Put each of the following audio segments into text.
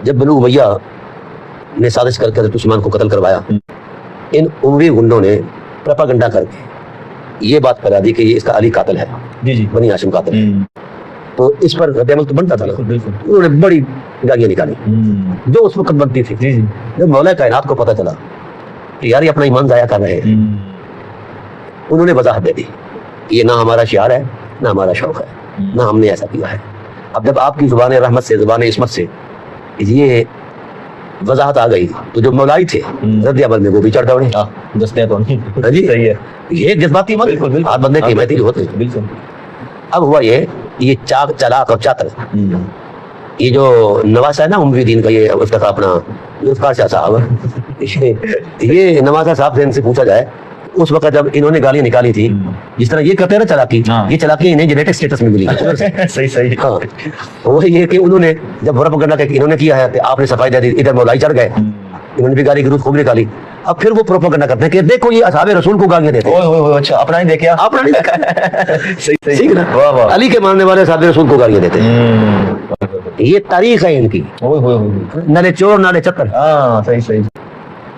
جب بنو امیہ نے سازش کر کے حضرت عثمان کو قتل کروایا، ان اموی گنڈوں نے پروپیگنڈا کر کے یہ بات کرا دی کہ یہ اس کا علی قاتل ہے، بنی ہاشم قاتل ہے، تو اس پر رد عمل تو بنتا تھا نا، انہوں نے بڑی گالیاں نکالی جو اس وقت بنتی تھی۔ جب مولا کائنات کو پتہ چلا کہ یار یہ اپنا ایمان ضائع کر رہے ہیں، انہوں نے وضاحت دے دی کہ یہ نہ ہمارا شعار ہے نہ ہمارا شوق ہے، نہ ہم نے ایسا کیا ہے۔ اب جب آپ کی زبان رحمت سے، زبان عصمت سے یہ وضاحت آ گئی تو جو مولائی تھے رد عمل میں وہ بھی چڑھ دوڑے۔ جی صحیح ہے، یہ جذباتی عمل ہاتھ بندے کی محتی ہوتے ہیں۔ اب ہوا یہ چاق چلاک اور چاتر، یہ جو نواسا ہے نا اموی دین کا، یہ اس کا اپنا ذوالفقار شاہ صاحب، یہ نواسا صاحب سے ان سے پوچھا جائے اس وقت جب انہوں نے گالیاں نکالی تھی، جس طرح یہ کرتے ہیں نا چلاکی، یہ چلاکی انہیں جینیٹک سٹیٹس میں ملی۔ صحیح ہاں، وہ یہ کہ انہوں نے جب پروپیگنڈا کہ انہوں نے کیا ہے آپ نے صفائی دے دی، ادھر مولائی چڑھ گئے، انہوں نے بھی گالی گلوچ خوب نکالی۔ اب پھر وہ پروپیگنڈا کرتے ہیں کہ دیکھو یہ اصحاب رسول کو گالیاں دیتے ہیں، اچھا اپنا نہیں دیکھا، اپنا نہیں دیکھا، ٹھیک نا، علی کے ماننے والے اصحاب رسول کو گالیاں دیتے ہیں۔ یہ تاریخ ہے ان کی، نالے چور نالے چکر۔ صحیح۔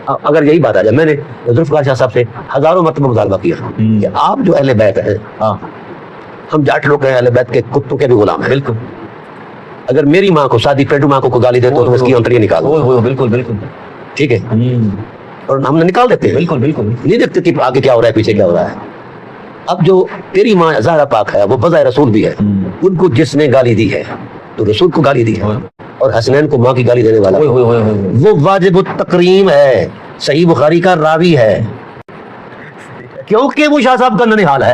اگر یہی بات آ جائے، میں نے ذوالفقار شاہ صاحب سے ہزاروں مرتبہ مطالبہ کیا کہ آپ جو اہل بیت ہیں، ہم جاٹ لوگ ہیں، اہل بیت کے کتوں کے بھی غلام ہیں، بالکل، اگر میری ماں کو شادی پیٹو ماں کو گالی دے تو اس کی انتریاں نکالو، بالکل ٹھیک ہے، اور ہم نے نکال دیتے ہیں، بالکل نہیں دیکھتے کہ آگے کیا ہو رہا ہے پیچھے کیا ہو رہا ہے۔ اب جو تیری ماں زہرا پاک ہے وہ بظاہر رسول بھی ہے، ان کو جس نے گالی دی ہے تو رسول کو گالی دی ہے، اور حسنین کو ماں کی گالی دینے والا وہ واجب التکریم ہے، صحیح بخاری کا راوی ہے، کیونکہ وہ شاہ صاحب کا ننھال ہے۔